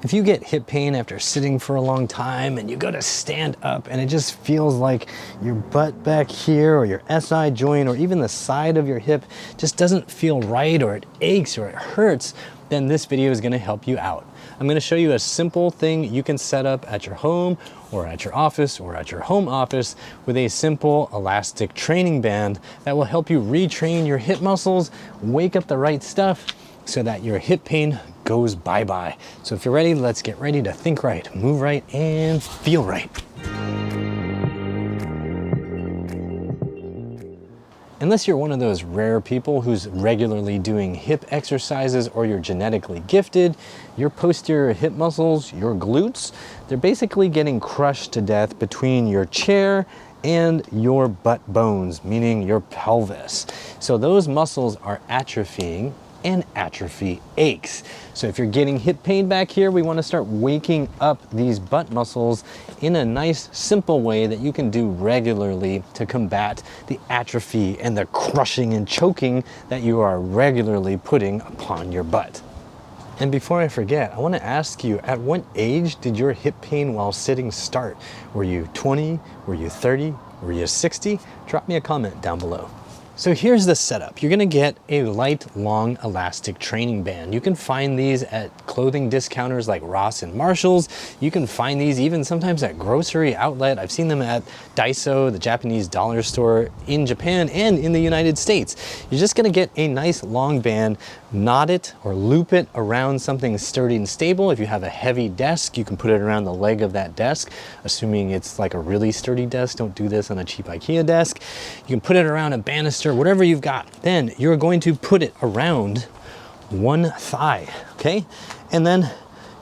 If you get hip pain after sitting for a long time and you go to stand up and it just feels like your butt back here or your SI joint or even the side of your hip just doesn't feel right, or it aches or it hurts, then this video is gonna help you out. I'm gonna show you a simple thing you can set up at your home or at your office or at your home office with a simple elastic training band that will help you retrain your hip muscles, wake up the right stuff so that your hip pain goes bye-bye. So if you're ready, let's get ready to think right, move right, and feel right. Unless you're one of those rare people who's regularly doing hip exercises or you're genetically gifted, your posterior hip muscles, your glutes, they're basically getting crushed to death between your chair and your butt bones, meaning your pelvis. So those muscles are atrophying, and atrophy aches. So if you're getting hip pain back here, we want to start waking up these butt muscles in a nice, simple way that you can do regularly to combat the atrophy and the crushing and choking that you are regularly putting upon your butt. And before I forget, I want to ask you, at what age did your hip pain while sitting start? Were you 20? Were you 30? Were you 60? Drop me a comment down below. So here's the setup. You're gonna get a light, long, elastic training band. You can find these at clothing discounters like Ross and Marshalls. You can find these even sometimes at grocery outlet. I've seen them at Daiso, the Japanese dollar store in Japan and in the United States. You're just gonna get a nice long band, knot it or loop it around something sturdy and stable. If you have a heavy desk, you can put it around the leg of that desk, assuming it's like a really sturdy desk. Don't do this on a cheap IKEA desk. You can put it around a banister, whatever you've got. Then you're going to put it around one thigh, okay? And then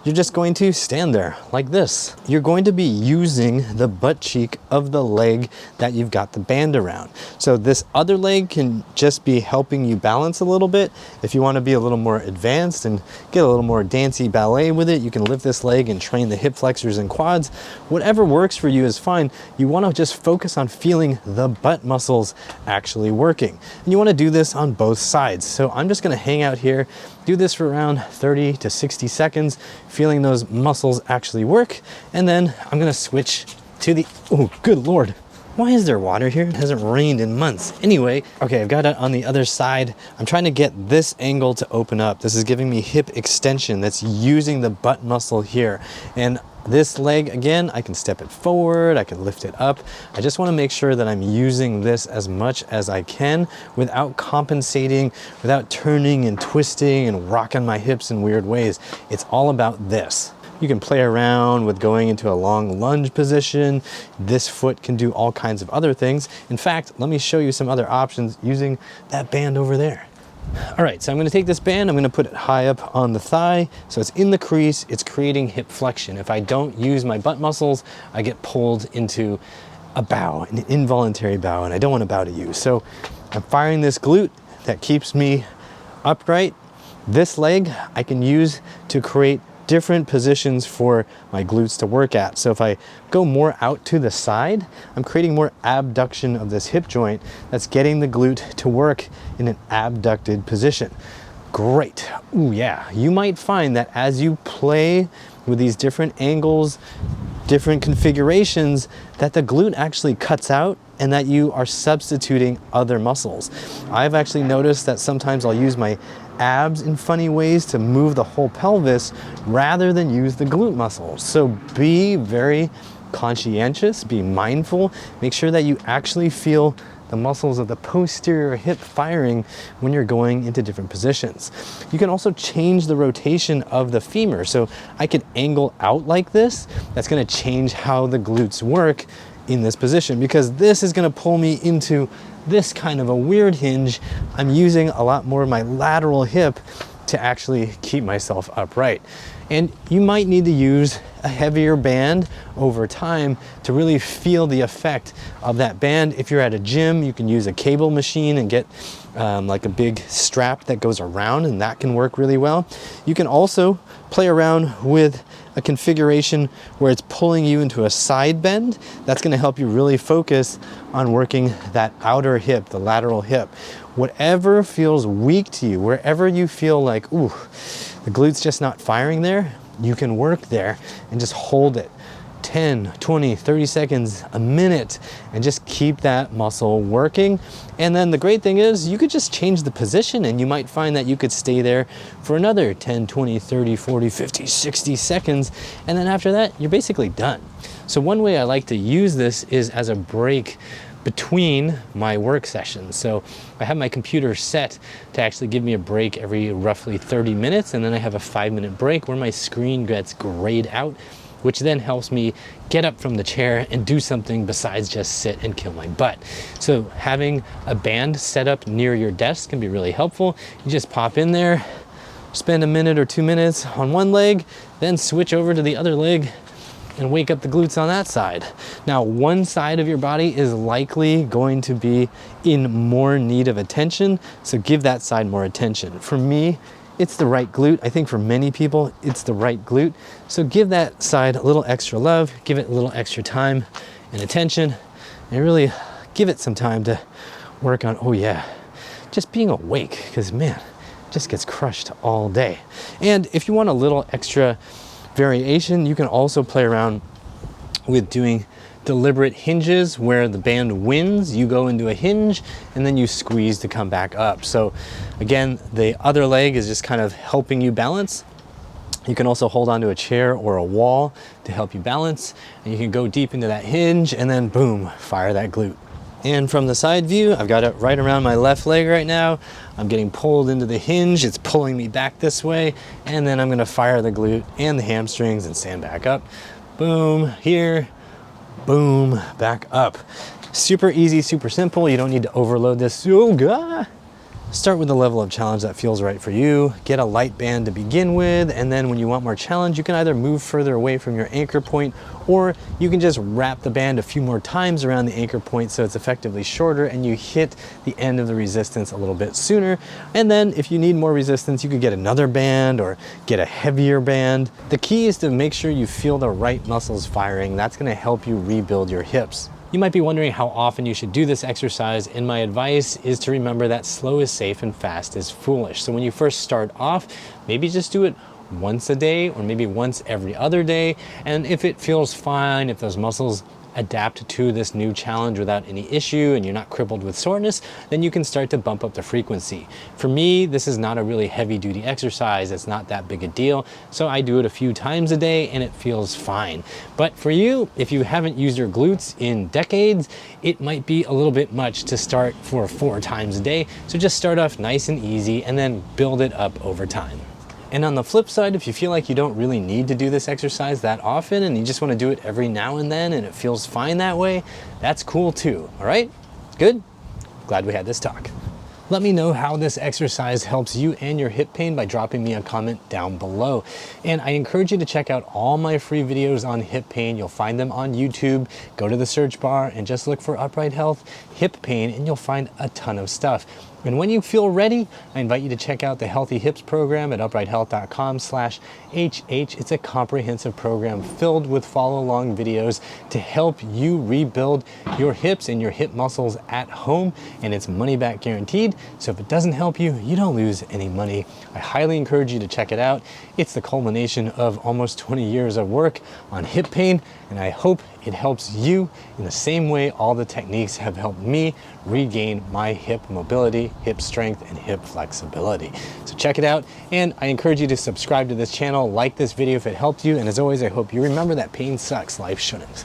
you're just going to stand there like this. You're going to be using the butt cheek of the leg that you've got the band around. So this other leg can just be helping you balance a little bit. If you want to be a little more advanced and get a little more dancey ballet with it, you can lift this leg and train the hip flexors and quads. Whatever works for you is fine. You want to just focus on feeling the butt muscles actually working. And you want to do this on both sides. So I'm just going to hang out here, do this for around 30 to 60 seconds, feeling those muscles actually work. And then I'm gonna switch to the, oh, good Lord. Why is there water here? It hasn't rained in months. Anyway, okay, I've got it on the other side. I'm trying to get this angle to open up. This is giving me hip extension. That's using the butt muscle here. And this leg, again, I can step it forward, I can lift it up. I just want to make sure that I'm using this as much as I can without compensating, without turning and twisting and rocking my hips in weird ways. It's all about this. You can play around with going into a long lunge position. This foot can do all kinds of other things. In fact, let me show you some other options using that band over there. All right, so I'm gonna take this band, I'm gonna put it high up on the thigh, so it's in the crease, it's creating hip flexion. If I don't use my butt muscles, I get pulled into a bow, an involuntary bow, and I don't want to bow to you. So I'm firing this glute that keeps me upright. This leg I can use to create different positions for my glutes to work at. So if I go more out to the side, I'm creating more abduction of this hip joint that's getting the glute to work in an abducted position. Great. Ooh, yeah. You might find that as you play with these different angles, different configurations, that the glute actually cuts out and that you are substituting other muscles. I've actually noticed that sometimes I'll use my abs in funny ways to move the whole pelvis rather than use the glute muscles. So be very conscientious, be mindful, make sure that you actually feel the muscles of the posterior hip firing when you're going into different positions. You can also change the rotation of the femur. So I could angle out like this. That's going to change how the glutes work in this position, because this is going to pull me into this kind of a weird hinge. I'm using a lot more of my lateral hip to actually keep myself upright. And you might need to use a heavier band over time to really feel the effect of that band. If you're at a gym, you can use a cable machine and get like a big strap that goes around, and that can work really well. You can also play around with a configuration where it's pulling you into a side bend. That's going to help you really focus on working that outer hip, the lateral hip. Whatever feels weak to you, wherever you feel like, ooh, the glute's just not firing there, you can work there and just hold it 10, 20, 30 seconds, a minute, and just keep that muscle working. And then the great thing is you could just change the position and you might find that you could stay there for another 10, 20, 30, 40, 50, 60 seconds. And then after that, you're basically done. So one way I like to use this is as a break between my work sessions. So I have my computer set to actually give me a break every roughly 30 minutes. And then I have a 5-minute break where my screen gets grayed out, which then helps me get up from the chair and do something besides just sit and kill my butt. So having a band set up near your desk can be really helpful. You just pop in there, spend a minute or 2 minutes on one leg, then switch over to the other leg and wake up the glutes on that side. Now, one side of your body is likely going to be in more need of attention, so give that side more attention. For me, it's the right glute. I think for many people, it's the right glute. So give that side a little extra love, give it a little extra time and attention, and really give it some time to work on, oh yeah, just being awake, because man, it just gets crushed all day. And if you want a little extra variation, you can also play around with doing deliberate hinges where the band wins, you go into a hinge and then you squeeze to come back up. So again, the other leg is just kind of helping you balance. You can also hold onto a chair or a wall to help you balance, and you can go deep into that hinge and then boom, fire that glute. And from the side view, I've got it right around my left leg right now. I'm getting pulled into the hinge. It's pulling me back this way. And then I'm gonna fire the glute and the hamstrings and stand back up. Boom, here, boom, back up. Super easy, super simple. You don't need to overload this. Oh God. Start with the level of challenge that feels right for you. Get a light band to begin with, and then when you want more challenge, you can either move further away from your anchor point, or you can just wrap the band a few more times around the anchor point so it's effectively shorter and you hit the end of the resistance a little bit sooner. And then if you need more resistance, you could get another band or get a heavier band. The key is to make sure you feel the right muscles firing. That's gonna help you rebuild your hips. You might be wondering how often you should do this exercise, and my advice is to remember that slow is safe and fast is foolish. So when you first start off, maybe just do it once a day or maybe once every other day. And if it feels fine, if those muscles adapt to this new challenge without any issue and you're not crippled with soreness, then you can start to bump up the frequency. For me, this is not a really heavy duty exercise. It's not that big a deal. So I do it a few times a day and it feels fine. But for you, if you haven't used your glutes in decades, it might be a little bit much to start for 4 times a day. So just start off nice and easy and then build it up over time. And on the flip side, if you feel like you don't really need to do this exercise that often and you just want to do it every now and then and it feels fine that way, that's cool too, all right? Good? Glad we had this talk. Let me know how this exercise helps you and your hip pain by dropping me a comment down below. And I encourage you to check out all my free videos on hip pain. You'll find them on YouTube. Go to the search bar and just look for Upright Health Hip Pain and you'll find a ton of stuff. And when you feel ready, I invite you to check out the Healthy Hips program at uprighthealth.com/HH. It's a comprehensive program filled with follow-along videos to help you rebuild your hips and your hip muscles at home, and it's money back guaranteed. So if it doesn't help you, you don't lose any money. I highly encourage you to check it out. It's the culmination of almost 20 years of work on hip pain, and I hope it helps you in the same way all the techniques have helped me regain my hip mobility, hip strength, and hip flexibility. So check it out, and I encourage you to subscribe to this channel, like this video if it helped you, and as always, I hope you remember that pain sucks, life shouldn't.